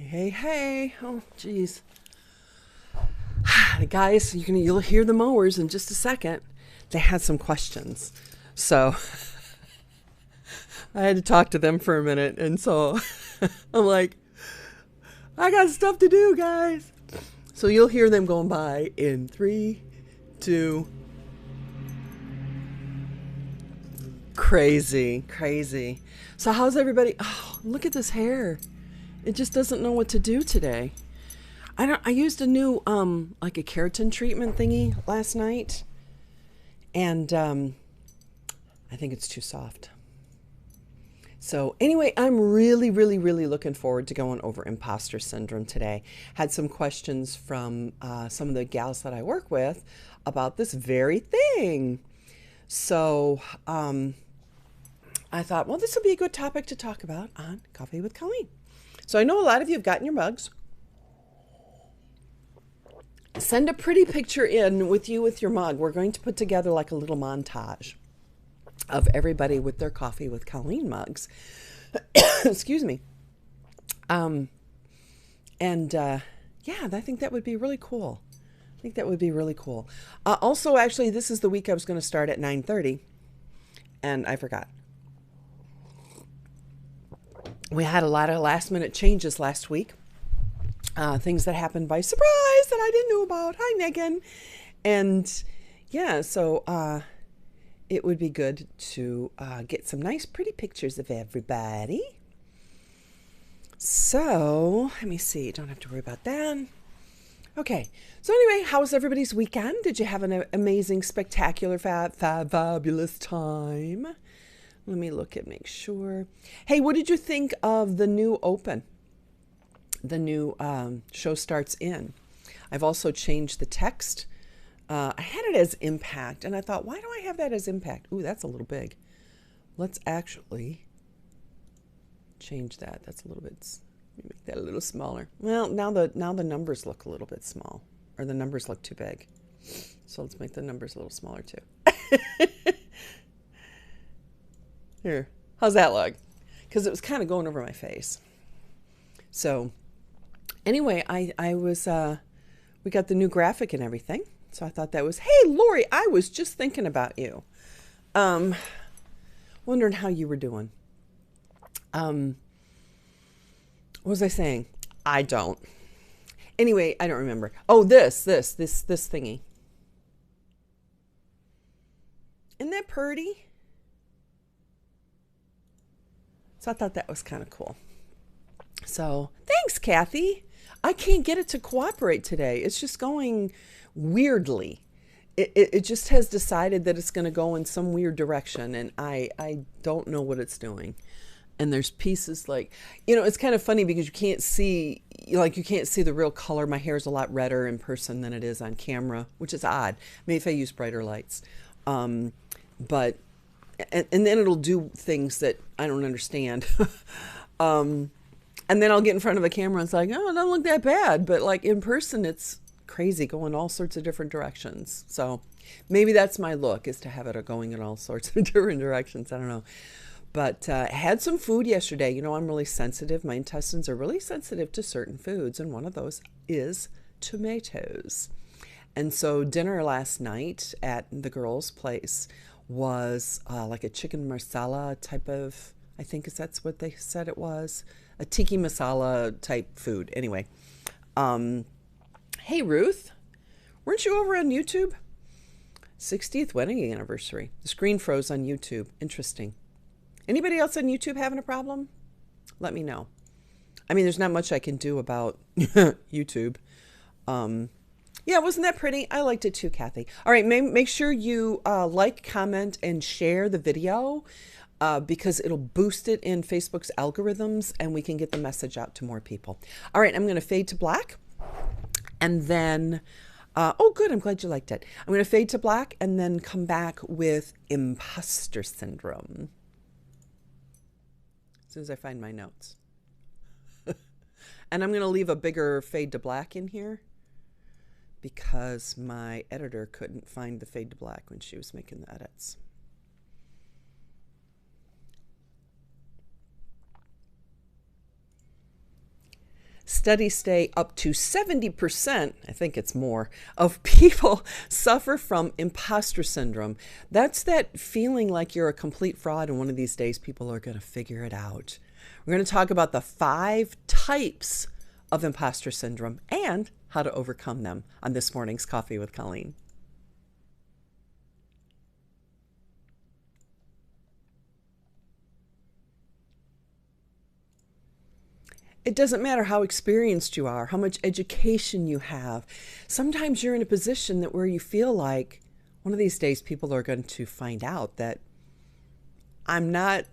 Hey. Oh, geez. The guys, you'll hear the mowers in just a second. They had some questions. So I had to talk to them for a minute. And so I'm like, I got stuff to do, guys. So you'll hear them going by in 3, 2. Crazy. So how's everybody? Oh, look at this hair. It just doesn't know what to do today. I used a new like a keratin treatment thingy last night, and I think it's too soft. So anyway, I'm really looking forward to going over imposter syndrome today. Had some questions from some of the gals that I work with about this very thing. So I thought, well, this will be a good topic to talk about on Coffee with Colleen. So I know a lot of you have gotten your mugs. Send a pretty picture in with you with your mug. We're going to put together like a little montage of everybody with their Coffee with Colleen mugs. Excuse me. Yeah, I think that would be really cool. Also, actually, this is the week I was going to start at 9:30, and I forgot. We had a lot of last minute changes last week. Things that happened by surprise that I didn't know about. Hi, Megan. And yeah, so it would be good to get some nice, pretty pictures of everybody. So let me see. Don't have to worry about that. Okay. So anyway, how was everybody's weekend? Did you have an amazing, spectacular, fabulous time? Let me look and make sure. Hey, what did you think of the new open? The new show starts in. I've also changed the text. I had it as impact, and I thought, why do I have that as impact? Ooh, that's a little big. Let's actually change that. That's a little bit. Make that a little smaller. Well, now the numbers look a little bit small, or the numbers look too big. So let's make the numbers a little smaller too. Here, how's that look? Because it was kind of going over my face. So anyway, I was, we got the new graphic and everything. So I thought that was, hey, Lori, I was just thinking about you. Wondering how you were doing. What was I saying? I don't. Anyway, I don't remember. Oh, this thingy. Isn't that pretty? So I thought that was kind of cool. So thanks, Kathy. I can't get it to cooperate today. It's just going weirdly. It just has decided that it's going to go in some weird direction, and I don't know what it's doing. And there's pieces like, it's kind of funny because you can't see the real color. My hair is a lot redder in person than it is on camera, which is odd. Maybe if I use brighter lights. But and then it'll do things that I don't understand. And then I'll get in front of a camera and it's like, oh, it doesn't look that bad. But like in person, it's crazy, going all sorts of different directions. So maybe that's my look, is to have it going in all sorts of different directions. I don't know. But had some food yesterday. I'm really sensitive. My intestines are really sensitive to certain foods. And one of those is tomatoes. And so dinner last night at the girls' place was like a chicken masala type of, I think that's what they said it was, a tiki masala type food. Anyway, hey Ruth, weren't you over on YouTube? 60th wedding anniversary. The screen froze on YouTube. Interesting. Anybody else on YouTube having a problem? Let me know. I mean, there's not much I can do about YouTube. Yeah, wasn't that pretty? I liked it too, Kathy. All right, make sure you like, comment, and share the video because it'll boost it in Facebook's algorithms and we can get the message out to more people. All right, I'm going to fade to black and then, oh, good, I'm glad you liked it. I'm going to fade to black and then come back with imposter syndrome as soon as I find my notes. And I'm going to leave a bigger fade to black in here, because my editor couldn't find the fade to black when she was making the edits. Studies say up to 70%, I think it's more, of people suffer from imposter syndrome. That's that feeling like you're a complete fraud and one of these days people are going to figure it out. We're going to talk about the 5 types of imposter syndrome and how to overcome them on this morning's Coffee with Colleen. It doesn't matter how experienced you are, how much education you have. Sometimes you're in a position that where you feel like one of these days people are going to find out that I'm not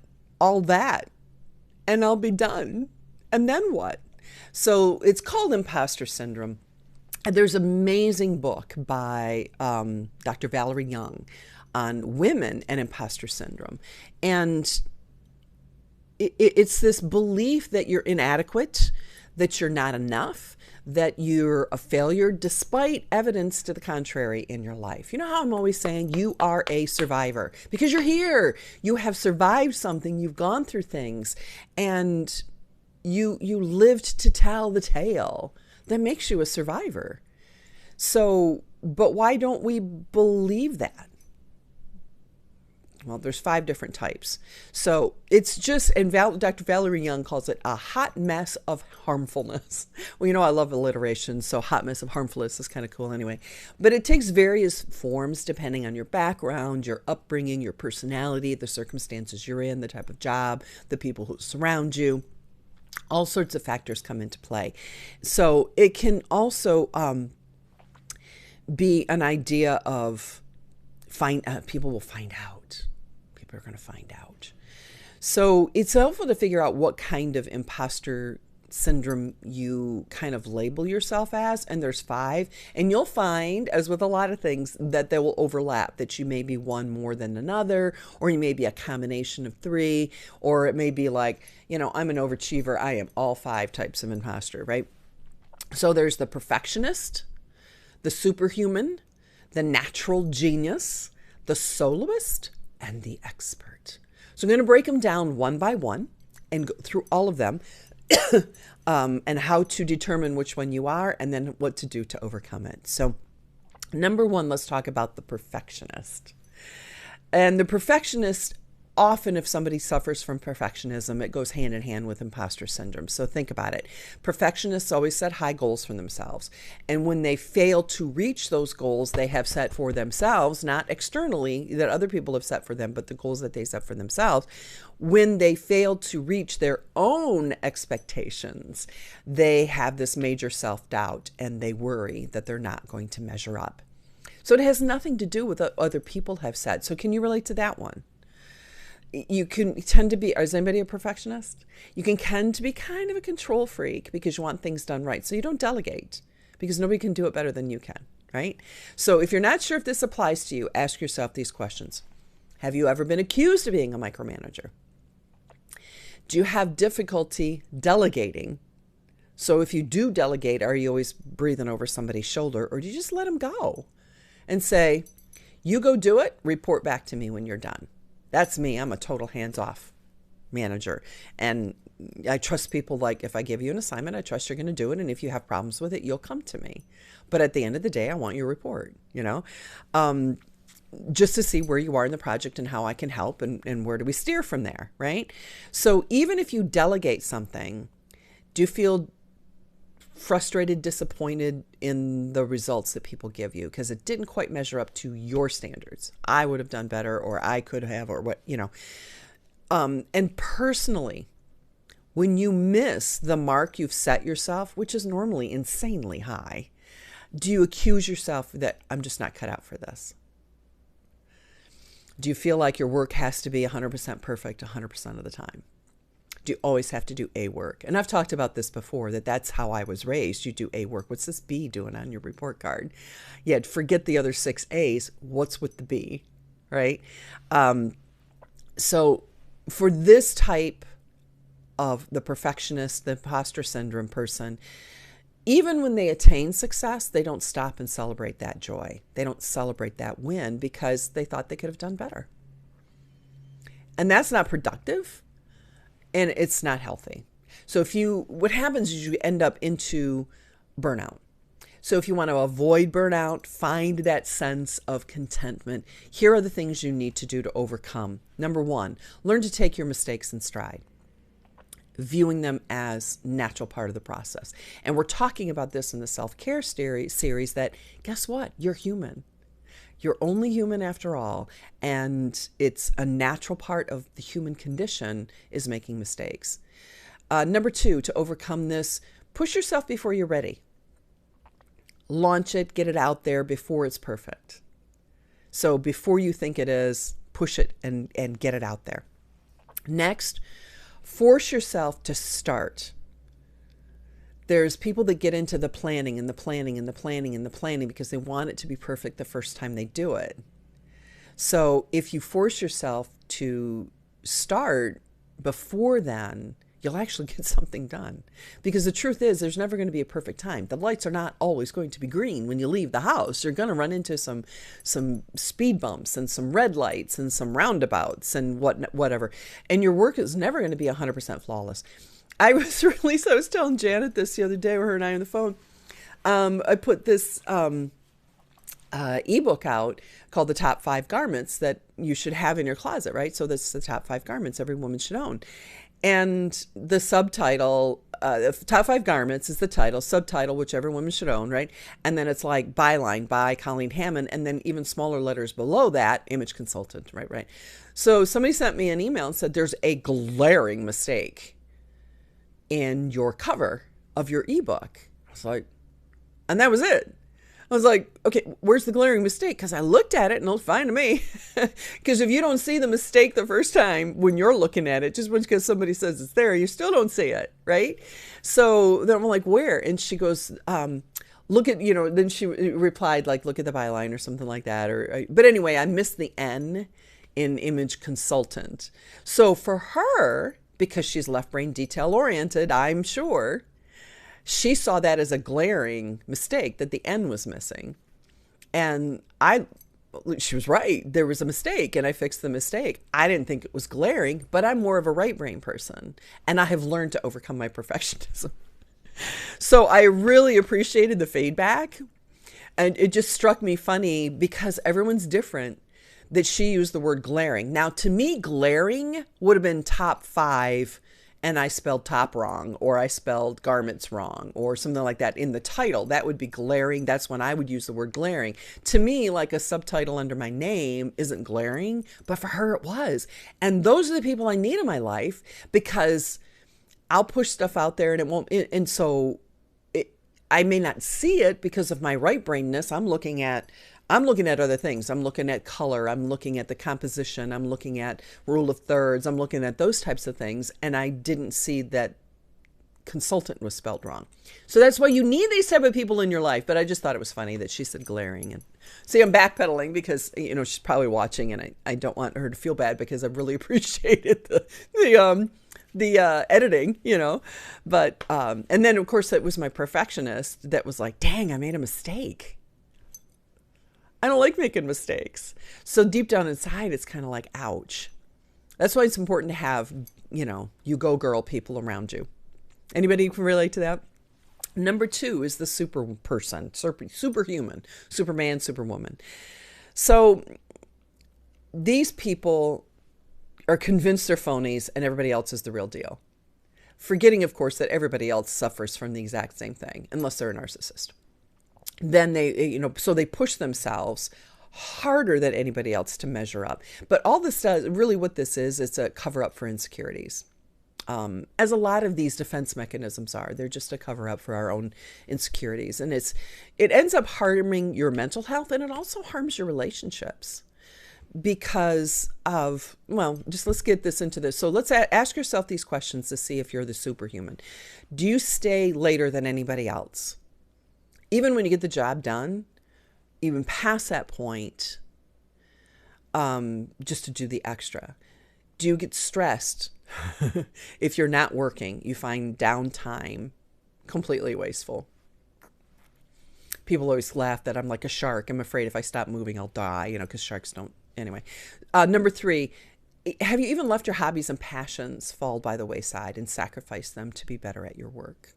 all that and I'll be done. And then what? So it's called imposter syndrome. And there's an amazing book by Dr. Valerie Young on women and imposter syndrome. And it's this belief that you're inadequate, that you're not enough, that you're a failure despite evidence to the contrary in your life. You know how I'm always saying you are a survivor because you're here. You have survived something. You've gone through things and you lived to tell the tale. That makes you a survivor. So, but why don't we believe that? Well, there's 5 different types. So it's just, and Dr. Valerie Young calls it a hot mess of harmfulness. Well, you know, I love alliteration, so hot mess of harmfulness is kind of cool anyway. But it takes various forms depending on your background, your upbringing, your personality, the circumstances you're in, the type of job, the people who surround you. All sorts of factors come into play. So it can also be an idea of people will find out. People are going to find out. So it's helpful to figure out what kind of imposter syndrome you kind of label yourself as. And there's 5. And you'll find, as with a lot of things, that they will overlap, that you may be one more than another, or you may be a combination of 3, or it may be like, you know, I'm an overachiever. I am all 5 types of imposter, right? So there's the perfectionist, the superhuman, the natural genius, the soloist, and the expert. So I'm going to break them down one by one and go through all of them and how to determine which one you are and then what to do to overcome it. So number 1, let's talk about the perfectionist. And the perfectionist, often if somebody suffers from perfectionism, it goes hand in hand with imposter syndrome. So think about it. Perfectionists always set high goals for themselves. And when they fail to reach those goals they have set for themselves, not externally that other people have set for them, but the goals that they set for themselves, when they fail to reach their own expectations, they have this major self-doubt and they worry that they're not going to measure up. So it has nothing to do with what other people have said. So can you relate to that one? You can tend to be, is anybody a perfectionist? You can tend to be kind of a control freak because you want things done right. So you don't delegate because nobody can do it better than you can, right? So if you're not sure if this applies to you, ask yourself these questions. Have you ever been accused of being a micromanager? Do you have difficulty delegating? So if you do delegate, are you always breathing over somebody's shoulder, or do you just let them go and say, you go do it, report back to me when you're done? That's me. I'm a total hands-off manager. And I trust people. Like, if I give you an assignment, I trust you're going to do it. And if you have problems with it, you'll come to me. But at the end of the day, I want your report, you know, just to see where you are in the project and how I can help and where do we steer from there, right? So even if you delegate something, do you feel frustrated, disappointed in the results that people give you because it didn't quite measure up to your standards? I would have done better, or I could have, or what, you know. And personally, when you miss the mark you've set yourself, which is normally insanely high, do you accuse yourself that I'm just not cut out for this? Do you feel like your work has to be 100% perfect 100% of the time? Do you always have to do A work? And I've talked about this before, that's how I was raised. You do A work. What's this B doing on your report card? Yeah, forget the other 6 A's. What's with the B, right? So for this type of the perfectionist, the imposter syndrome person, even when they attain success, they don't stop and celebrate that joy. They don't celebrate that win because they thought they could have done better. And that's not productive. And it's not healthy. So what happens is you end up into burnout. So if you want to avoid burnout, find that sense of contentment, here are the things you need to do to overcome. Number one, learn to take your mistakes in stride, viewing them as natural part of the process. And we're talking about this in the self-care series that, guess what? You're human. You're only human after all. And it's a natural part of the human condition is making mistakes. Number two, to overcome this, push yourself before you're ready. Launch it, get it out there before it's perfect. So before you think it is, push it and get it out there. Next, force yourself to start. There's people that get into the planning and the planning and the planning and the planning because they want it to be perfect the first time they do it. So if you force yourself to start before then, you'll actually get something done. Because the truth is, there's never going to be a perfect time. The lights are not always going to be green when you leave the house. You're going to run into some speed bumps and some red lights and some roundabouts and whatever. And your work is never going to be 100% flawless. I was telling Janet this the other day with her and I on the phone. I put this ebook out called The Top 5 Garments That You Should Have in Your Closet, right? So that's the top 5 garments every woman should own. And the subtitle, Top 5 Garments is the title, subtitle, whichever woman should own, right? And then it's like byline by Colleen Hammond, and then even smaller letters below that, image consultant, right? So somebody sent me an email and said, there's a glaring mistake in your cover of your ebook. I was like, and that was it. I was like, okay, where's the glaring mistake? Because I looked at it and it looked fine to me. Because if you don't see the mistake the first time when you're looking at it, just because somebody says it's there, you still don't see it, right? So then I'm like, where? And she goes, look at, then she replied, like, look at the byline or something like that. But anyway, I missed the N in image consultant. So for her, because she's left brain detail oriented, I'm sure, she saw that as a glaring mistake that the N was missing. And she was right. There was a mistake and I fixed the mistake. I didn't think it was glaring, but I'm more of a right brain person and I have learned to overcome my perfectionism. So I really appreciated the feedback, and it just struck me funny because everyone's different that she used the word glaring. Now, to me, glaring would have been top 5 and I spelled top wrong, or I spelled garments wrong, or something like that in the title. That would be glaring. That's when I would use the word glaring. To me, like a subtitle under my name isn't glaring, but for her it was. And those are the people I need in my life, because I'll push stuff out there and it won't, and so I may not see it because of my right brainness. I'm looking at other things. I'm looking at color. I'm looking at the composition. I'm looking at rule of thirds. I'm looking at those types of things. And I didn't see that consultant was spelled wrong. So that's why you need these type of people in your life. But I just thought it was funny that she said glaring. And see, I'm backpedaling because, she's probably watching and I don't want her to feel bad because I really appreciated the editing, but, and then of course it was my perfectionist that was like, dang, I made a mistake. I don't like making mistakes. So deep down inside, it's kind of like, ouch. That's why it's important to have, you go girl people around you. Anybody can relate to that? Number 2 is the super person, superhuman, Superman, Superwoman. So these people are convinced they're phonies and everybody else is the real deal. Forgetting, of course, that everybody else suffers from the exact same thing, unless they're a narcissist. Then they, so they push themselves harder than anybody else to measure up. But all this does, really what this is, it's a cover up for insecurities. As a lot of these defense mechanisms are, they're just a cover up for our own insecurities. And it ends up harming your mental health, and it also harms your relationships because of, just let's get this into this. So let's ask yourself these questions to see if you're the superhuman. Do you stay later than anybody else? Even when you get the job done, even past that point, just to do the extra. Do you get stressed if you're not working? You find downtime completely wasteful. People always laugh that I'm like a shark. I'm afraid if I stop moving, I'll die, because sharks don't. Anyway, number 3, Have you even left your hobbies and passions fall by the wayside and sacrificed them to be better at your work?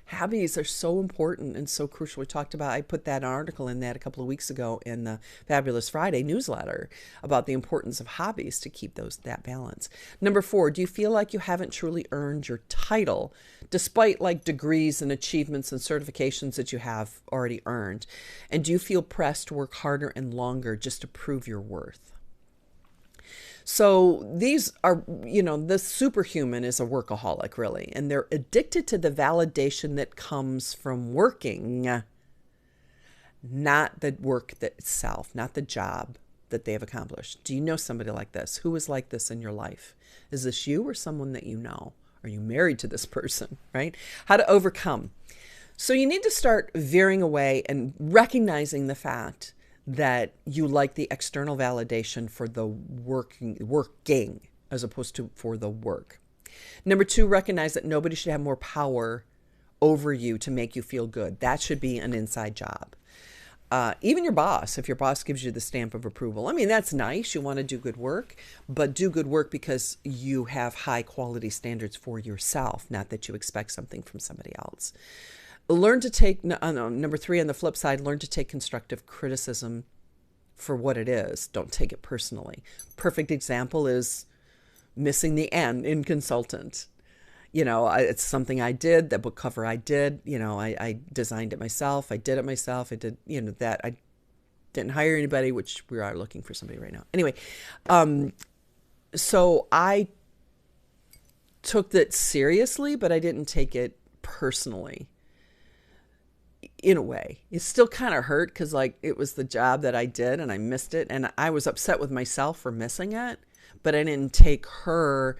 Hobbies are so important and so crucial. We talked about, I put that article in that a couple of weeks ago in the Fabulous Friday newsletter about the importance of hobbies to keep that balance. Number 4, do you feel like you haven't truly earned your title despite like degrees and achievements and certifications that you have already earned? And do you feel pressed to work harder and longer just to prove your worth? So these are, the superhuman is a workaholic, really, and they're addicted to the validation that comes from working, not the work itself, not the job that they have accomplished. Do you know somebody like this? Who is like this in your life? Is this you or someone that you know? Are you married to this person, right? How to overcome. So you need to start veering away and recognizing the fact that you like the external validation for the working as opposed to for the work. Number 2, recognize that nobody should have more power over you to make you feel good. That should be an inside job. Even your boss, if your boss gives you the stamp of approval. I mean, that's nice. You want to do good work, but do good work because you have high quality standards for yourself, not that you expect something from somebody else. Learn to take, number 3 on the flip side, learn to take constructive criticism for what it is. Don't take it personally. Perfect example is missing the N in consultant. It's something I did, that book cover I did, I designed it myself. I did it myself. I did, that. I didn't hire anybody, which we are looking for somebody right now. Anyway, so I took that seriously, but I didn't take it personally. In a way, it still kind of hurt because like it was the job that I did and I missed it. And I was upset with myself for missing it, but I didn't take her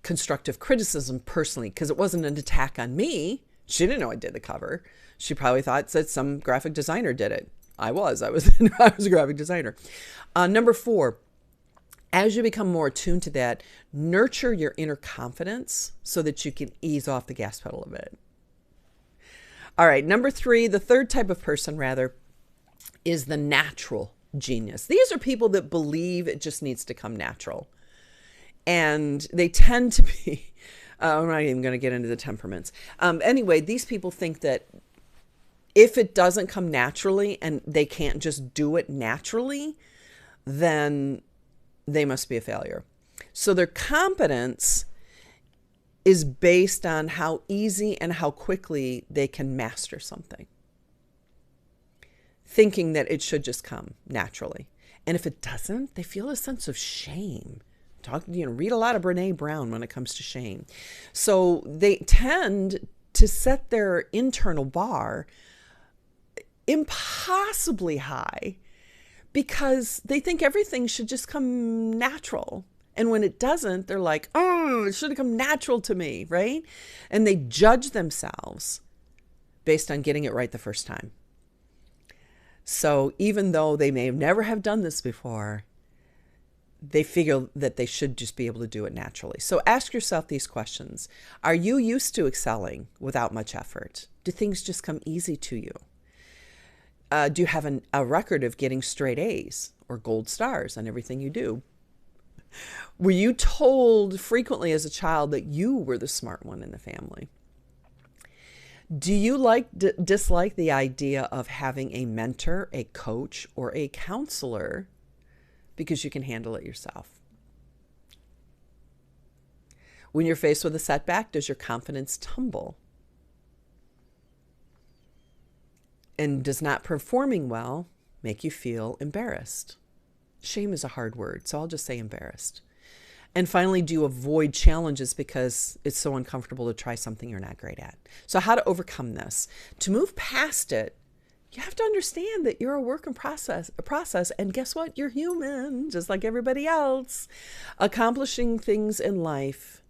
constructive criticism personally because it wasn't an attack on me. She didn't know I did the cover. She probably thought that some graphic designer did it. I was a graphic designer. Number 4, as you become more attuned to that, nurture your inner confidence so that you can ease off the gas pedal a bit. All right, number 3, the third type of person, rather, is the natural genius. These are people that believe it just needs to come natural. And they tend to be, I'm not even going to get into the temperaments. Anyway, these people think that if it doesn't come naturally and they can't just do it naturally, then they must be a failure. So their competence is based on how easy and how quickly they can master something, thinking that it should just come naturally. And if it doesn't, they feel a sense of shame. Read a lot of Brené Brown when it comes to shame. So they tend to set their internal bar impossibly high because they think everything should just come natural. And when it doesn't, they're like, oh, it should have come natural to me, right? And they judge themselves based on getting it right the first time. So even though they may never have done this before, they figure that they should just be able to do it naturally. So ask yourself these questions. Are you used to excelling without much effort? Do things just come easy to you? Do you have a record of getting straight A's or gold stars on everything you do? Were you told frequently as a child that you were the smart one in the family? Do you dislike the idea of having a mentor, a coach, or a counselor because you can handle it yourself? When you're faced with a setback, does your confidence tumble? And does not performing well make you feel embarrassed? Shame is a hard word, so I'll just say embarrassed. And finally, do you avoid challenges because it's so uncomfortable to try something you're not great at? So how to overcome this? To move past it, you have to understand that you're a work in process, and guess what? You're human, just like everybody else. Accomplishing things in life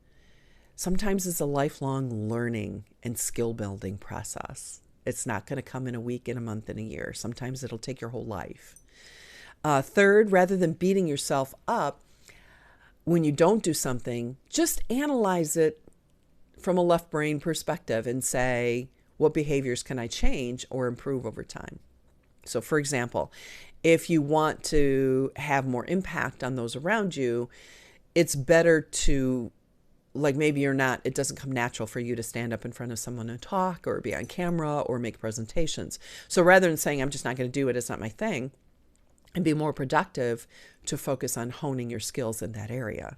sometimes is a lifelong learning and skill building process. It's not going to come in a week, in a month, in a year. Sometimes it'll take your whole life. Third, rather than beating yourself up when you don't do something, just analyze it from a left brain perspective and say, what behaviors can I change or improve over time? So for example, If you want to have more impact on those around you, it's better to, like, maybe it doesn't come natural for you to stand up in front of someone and talk or be on camera or make presentations. So rather than saying, I'm just not going to do it, it's not my thing, and be more productive to focus on honing your skills in that area,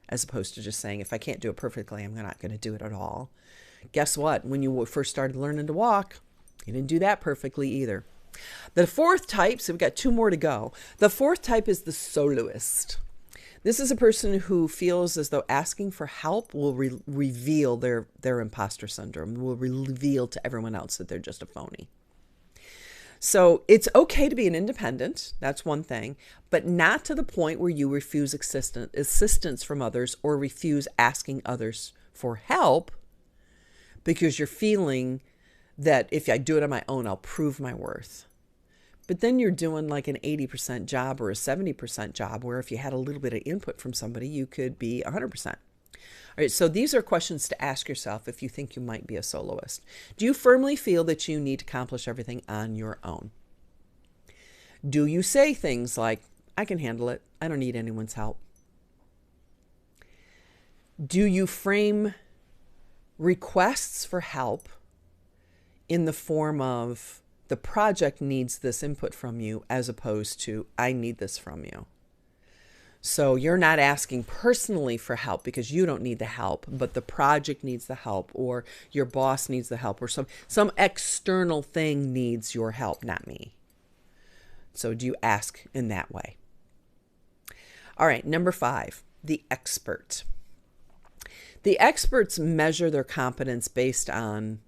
as opposed to just saying, if I can't do it perfectly, I'm not going to do it at all. Guess what? When you first started learning to walk, you didn't do that perfectly either. The fourth type, so we've got 2 more to go. The fourth type is the soloist. This is a person who feels as though asking for help will reveal their imposter syndrome, will reveal to everyone else that they're just a phony. So it's okay to be an independent, that's one thing, but not to the point where you refuse assistance from others or refuse asking others for help because you're feeling that if I do it on my own, I'll prove my worth. But then you're doing like an 80% job or a 70% job, where if you had a little bit of input from somebody, you could be 100%. All right, so these are questions to ask yourself if you think you might be a soloist. Do you firmly feel that you need to accomplish everything on your own? Do you say things like, I can handle it, I don't need anyone's help? Do you frame requests for help in the form of, the project needs this input from you, as opposed to, I need this from you? So you're not asking personally for help because you don't need the help, but the project needs the help, or your boss needs the help, or some external thing needs your help, not me. So do you ask in that way? All right, number 5, the expert. The experts measure their competence based on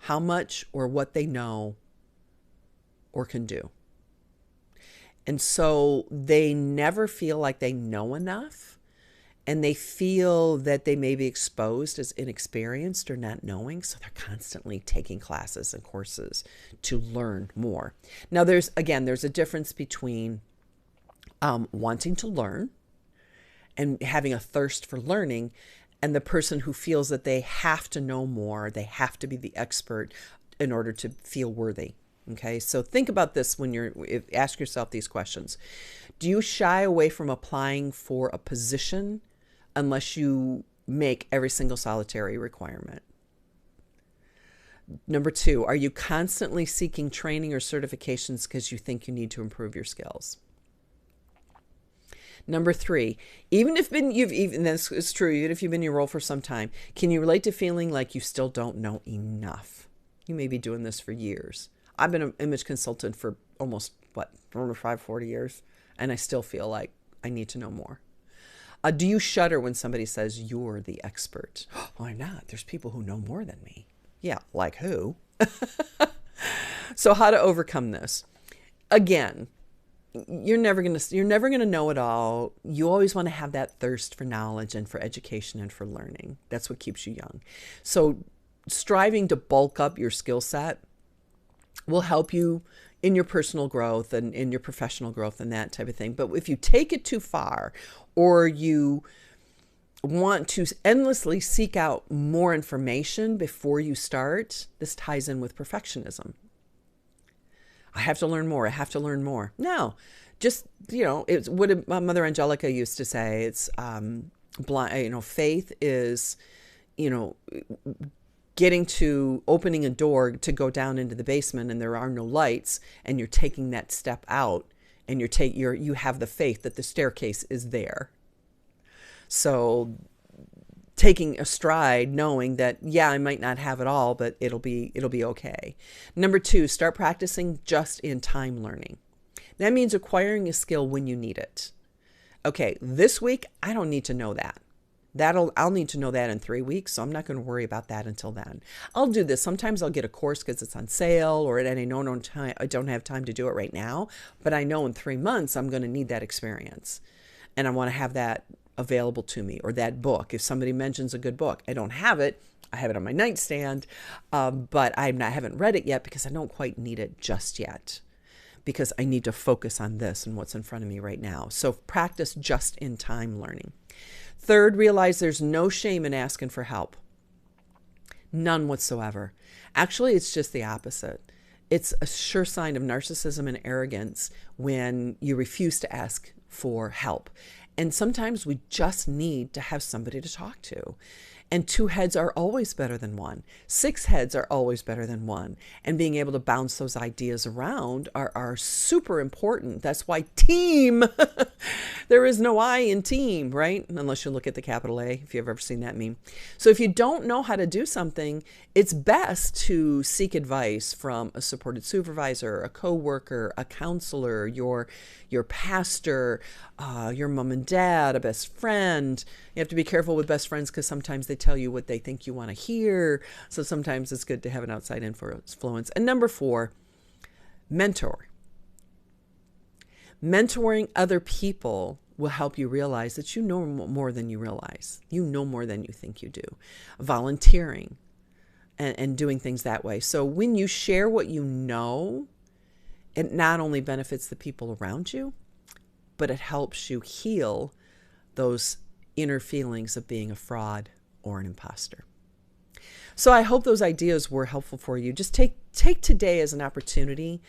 how much or what they know or can do. And so they never feel like they know enough, and they feel that they may be exposed as inexperienced or not knowing. So they're constantly taking classes and courses to learn more. Now, there's a difference between wanting to learn and having a thirst for learning, and the person who feels that they have to know more, they have to be the expert in order to feel worthy. Okay, so think about this ask yourself these questions. Do you shy away from applying for a position unless you make every single solitary requirement? Number 2, are you constantly seeking training or certifications because you think you need to improve your skills? Number 3, even if this is true, even if you've been in your role for some time, can you relate to feeling like you still don't know enough? You may be doing this for years. I've been an image consultant for almost, 40 years, and I still feel like I need to know more. Do you shudder when somebody says you're the expert? Why not? There's people who know more than me. Yeah, like who? So how to overcome this? Again, you're never gonna know it all. You always want to have that thirst for knowledge and for education and for learning. That's what keeps you young. So striving to bulk up your skill set will help you in your personal growth and in your professional growth and that type of thing. But if you take it too far, or you want to endlessly seek out more information before you start, this ties in with perfectionism. I have to learn more. I have to learn more. No, just, it's what Mother Angelica used to say. It's faith is, getting to opening a door to go down into the basement and there are no lights, and you're taking that step out, and you have the faith that the staircase is there. So taking a stride, knowing that, yeah, I might not have it all, but it'll be okay. Number 2, start practicing just-in-time learning. That means acquiring a skill when you need it. Okay, this week, I don't need to know that. I'll need to know that in 3 weeks, so I'm not going to worry about that until then. I'll do this. Sometimes I'll get a course because it's on sale, or I don't have time to do it right now, but I know in 3 months I'm going to need that experience, and I want to have that available to me, or that book. If somebody mentions a good book, I don't have it. I have it on my nightstand, but I haven't read it yet because I don't quite need it just yet, because I need to focus on this and what's in front of me right now. So practice just-in-time learning. 3rd, realize there's no shame in asking for help. None whatsoever. Actually, it's just the opposite. It's a sure sign of narcissism and arrogance when you refuse to ask for help. And sometimes we just need to have somebody to talk to. And 2 heads are always better than 1. 6 heads are always better than 1. And being able to bounce those ideas around are super important. That's why team, there is no I in team, right? Unless you look at the capital A, if you've ever seen that meme. So if you don't know how to do something, it's best to seek advice from a supported supervisor, a coworker, a counselor, your pastor, your mom and dad, a best friend. You have to be careful with best friends because sometimes they tell you what they think you want to hear. So sometimes it's good to have an outside influence. And number 4, mentor. Mentoring other people will help you realize that you know more than you realize. You know more than you think you do. Volunteering and doing things that way. So when you share what you know, it not only benefits the people around you, but it helps you heal those inner feelings of being a fraud or an imposter. So I hope those ideas were helpful for you. Just take today as an opportunity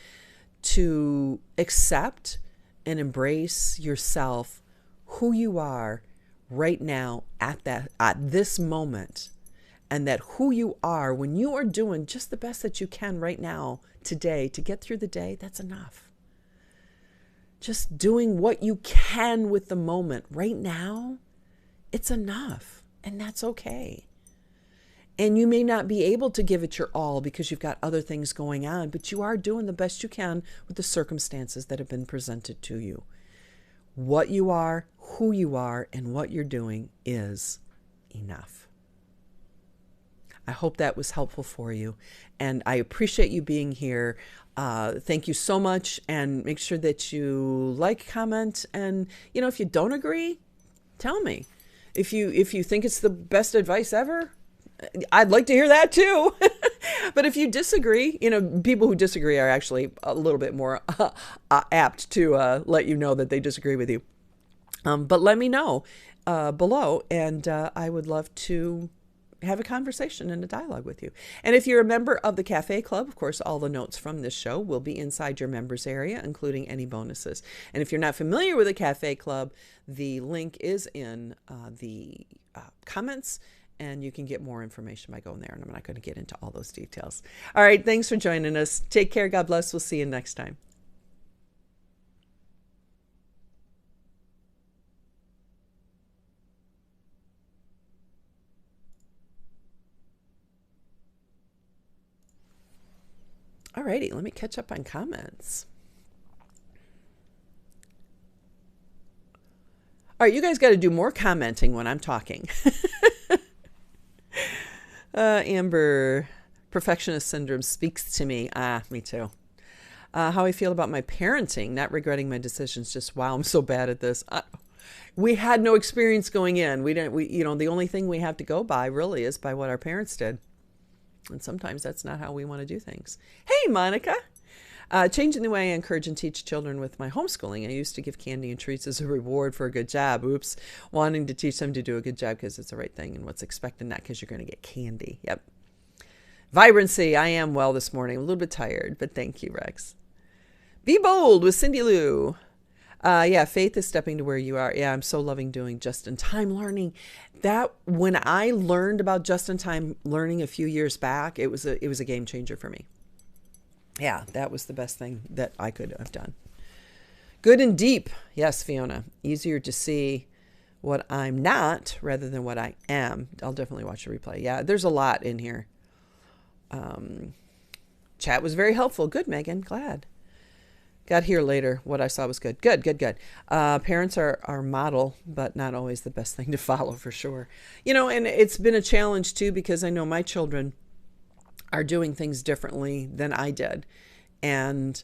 to accept and embrace yourself, who you are right now at this moment, and that who you are when you are doing just the best that you can right now today to get through the day, that's enough. Just doing what you can with the moment right now, it's enough, and that's okay. And you may not be able to give it your all because you've got other things going on, but you are doing the best you can with the circumstances that have been presented to you. What you are, who you are, and what you're doing is enough. I hope that was helpful for you, and I appreciate you being here. Thank you so much, and make sure that you like, comment, and if you don't agree, tell me. If you think it's the best advice ever, I'd like to hear that too. But if you disagree, people who disagree are actually a little bit more apt to let you know that they disagree with you. But let me know below, and I would love to have a conversation and a dialogue with you. And if you're a member of the Café Club, of course, all the notes from this show will be inside your members area, including any bonuses. And if you're not familiar with the Café Club, the link is in the comments, and you can get more information by going there. And I'm not going to get into all those details. All right. Thanks for joining us. Take care. God bless. We'll see you next time. Alrighty, let me catch up on comments. All right, you guys got to do more commenting when I'm talking. Amber, perfectionist syndrome speaks to me. Me too. How I feel about my parenting, not regretting my decisions, just wow, I'm so bad at this. We had no experience going in. The only thing we have to go by really is by what our parents did. And sometimes that's not how we want to do things. Hey, Monica. Changing the way I encourage and teach children with my homeschooling. I used to give candy and treats as a reward for a good job. Oops. Wanting to teach them to do a good job because it's the right thing and what's expected, not because you're going to get candy. Yep. Vibrancy. I am well this morning. A little bit tired, but thank you, Rex. Be bold with Cindy Lou. Faith is stepping to where you are. Yeah, I'm so loving doing just-in-time learning. That when I learned about just-in-time learning a few years back, it was a game changer for me. Yeah, that was the best thing that I could have done. Good and deep. Yes, Fiona. Easier to see what I'm not rather than what I am. I'll definitely watch a replay. Yeah, there's a lot in here. Chat was very helpful. Good, Megan. Glad. Got here later. What I saw was good. Good. Parents are model, but not always the best thing to follow for sure. And it's been a challenge too, because I know my children are doing things differently than I did. And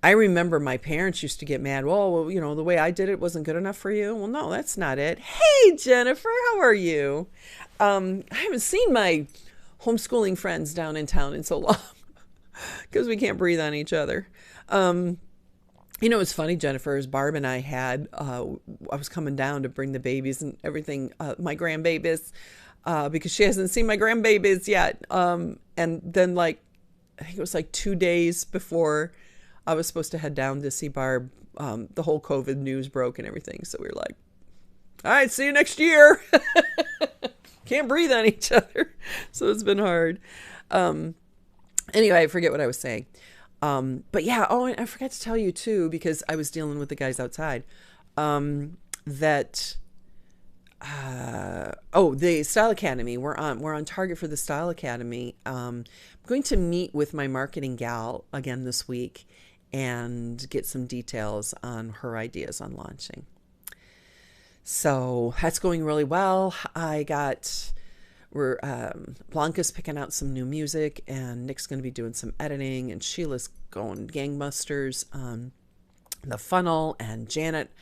I remember my parents used to get mad. Well, the way I did it wasn't good enough for you. Well, no, that's not it. Hey, Jennifer, how are you? I haven't seen my homeschooling friends down in town in so long because we can't breathe on each other. It's funny, Jennifer, as Barb and I had, I was coming down to bring the babies and everything, my grandbabies, because she hasn't seen my grandbabies yet. And then think it was like 2 days before I was supposed to head down to see Barb. The whole COVID news broke and everything. So we were like, all right, see you next year. Can't breathe on each other. So it's been hard. Anyway, I forget what I was saying. But yeah, oh, and I forgot to tell you too, because I was dealing with the guys outside, that, the Style Academy, we're on target for the Style Academy. I'm going to meet with my marketing gal again this week and get some details on her ideas on launching. So that's going really well. Blanca's picking out some new music, and Nick's going to be doing some editing, and Sheila's going gangbusters on the funnel, and Janet,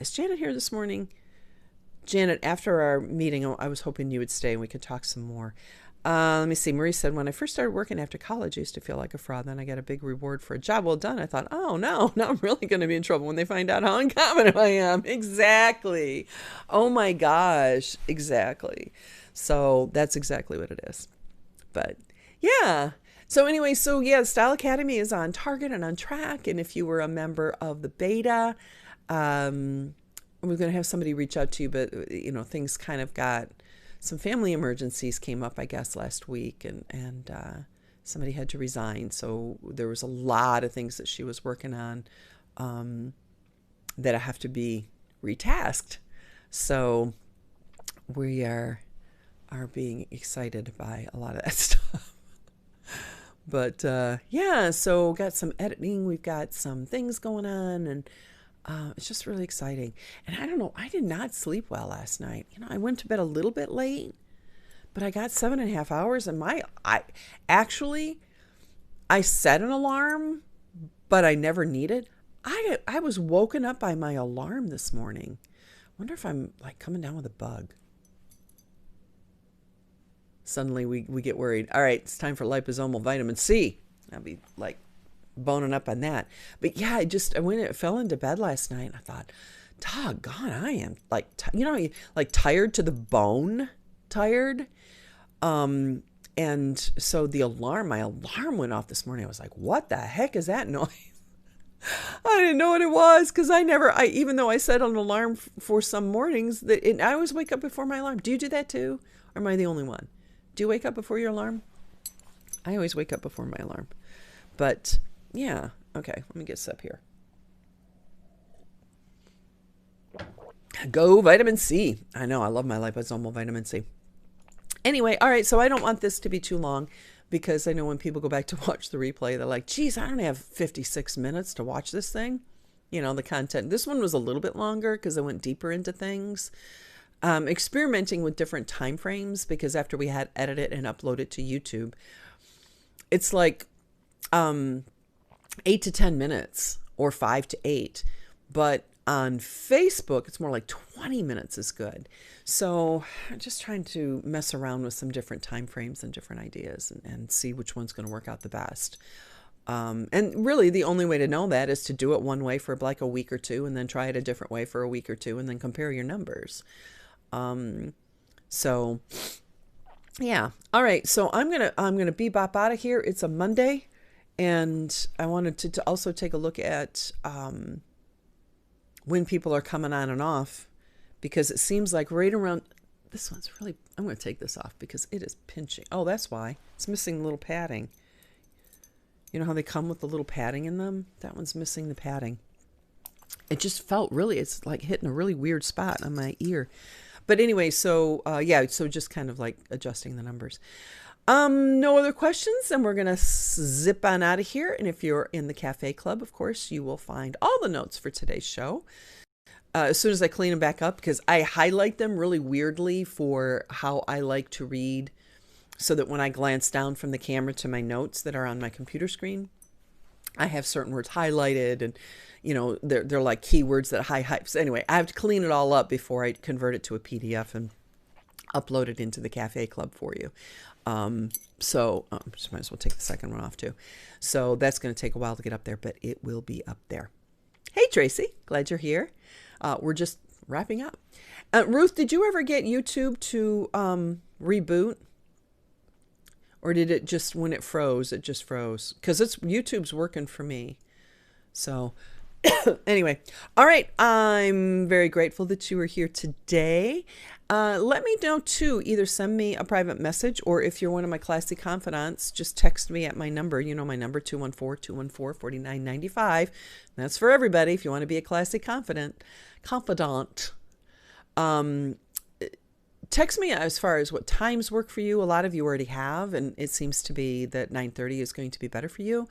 is Janet here this morning? Janet, after our meeting, I was hoping you would stay and we could talk some more. Let me see. Marie said, when I first started working after college, I used to feel like a fraud. Then I got a big reward for a job well done. I thought, oh no, now I'm really going to be in trouble when they find out how incompetent I am. Exactly. Oh my gosh. Exactly. So that's exactly what it is. But yeah. So anyway, the Style Academy is on target and on track. And if you were a member of the beta, we're going to have somebody reach out to you, but things kind of got, some family emergencies came up, I guess, last week, and somebody had to resign. So there was a lot of things that she was working on that have to be retasked. So we are being excited by a lot of that stuff. But so got some editing. We've got some things going on, and it's just really exciting. And I don't know, I did not sleep well last night. I went to bed a little bit late, but I got 7.5 hours, and I set an alarm, but I never needed. I was woken up by my alarm this morning. Wonder if I'm like coming down with a bug. Suddenly we get worried. All right, it's time for liposomal vitamin C. I'll be like boning up on that. But yeah, I fell into bed last night, and I thought, doggone, I am like, like tired to the bone, tired. And so my alarm went off this morning. I was like, what the heck is that noise? I didn't know what it was, because even though I set an alarm for some mornings, I always wake up before my alarm. Do you do that too? Or am I the only one? Do you wake up before your alarm? I always wake up before my alarm. But yeah, okay, let me get this up here. Go vitamin C. I know, I love my liposomal vitamin C. Anyway, all right, so I don't want this to be too long, because I know when people go back to watch the replay, they're like, geez, I don't have 56 minutes to watch this thing. The content. This one was a little bit longer because I went deeper into things. Experimenting with different time frames, because after we had edited and uploaded to YouTube, it's like 8 to 10 minutes or 5 to 8. But on Facebook, it's more like 20 minutes is good. So I'm just trying to mess around with some different time frames and different ideas, and see which one's going to work out the best. And really the only way to know that is to do it one way for like a week or two, and then try it a different way for a week or two, and then compare your numbers. So yeah. All right. So I'm going to bebop out of here. It's a Monday, and I wanted to also take a look at, when people are coming on and off, because it seems like right around this one's really, I'm going to take this off because it is pinching. Oh, that's why it's missing the little padding. You know how they come with the little padding in them? That one's missing the padding. It just felt really, it's like hitting a really weird spot on my ear. But anyway, so just kind of like adjusting the numbers. No other questions, and we're going to zip on out of here. And if you're in the Café Club, of course, you will find all the notes for today's show as soon as I clean them back up, because I highlight them really weirdly for how I like to read, so that when I glance down from the camera to my notes that are on my computer screen, I have certain words highlighted, and they're like keywords that I hype. So anyway, I have to clean it all up before I convert it to a PDF and upload it into the Café Club for you. Just might as well take the second one off too. So that's going to take a while to get up there, but it will be up there. Hey, Tracy, glad you're here. We're just wrapping up. Ruth, did you ever get YouTube to reboot? Or did it just, when it froze, it just froze? Because YouTube's working for me. So anyway, all right. I'm very grateful that you were here today. Let me know too, either send me a private message, or if you're one of my classy confidants, just text me at my number. You know my number, 214-214-4995. That's for everybody. If you want to be a classy confidant. Text me as far as what times work for you. A lot of you already have, and it seems to be that 9:30 is going to be better for you.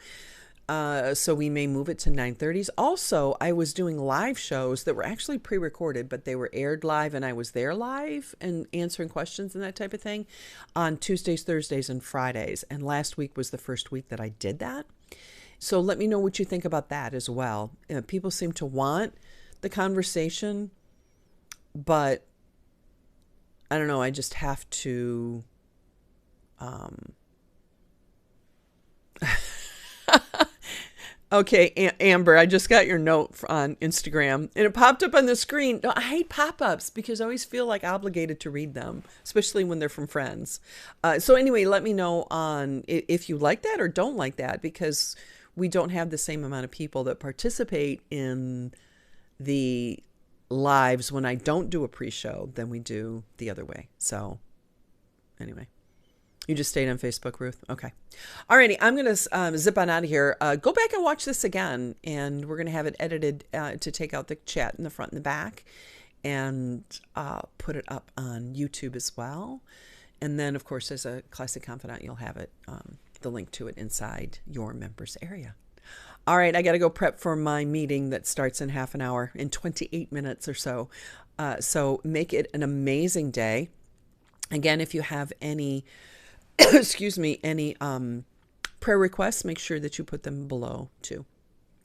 So we may move it to 9:30s. Also, I was doing live shows that were actually pre-recorded, but they were aired live, and I was there live and answering questions and that type of thing on Tuesdays, Thursdays, and Fridays. And last week was the first week that I did that. So let me know what you think about that as well. People seem to want the conversation, but I don't know. I just have to, okay, Amber, I just got your note on Instagram, and it popped up on the screen. No, I hate pop-ups because I always feel like obligated to read them, especially when they're from friends. So anyway, let me know on if you like that or don't like that, because we don't have the same amount of people that participate in the lives when I don't do a pre-show than we do the other way. So anyway, you just stayed on Facebook, Ruth? Okay. Alrighty, I'm going to zip on out of here. Go back and watch this again, and we're going to have it edited to take out the chat in the front and the back, and put it up on YouTube as well. And then, of course, as a Classic Confidant, you'll have it, the link to it inside your members area. All right, I got to go prep for my meeting that starts in half an hour, in 28 minutes or so. So make it an amazing day. Again, if you have any, excuse me, any prayer requests, make sure that you put them below too.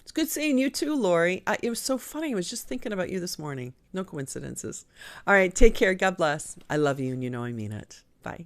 It's good seeing you too, Lori. It was so funny. I was just thinking about you this morning. No coincidences. All right, take care. God bless. I love you, and you know I mean it. Bye.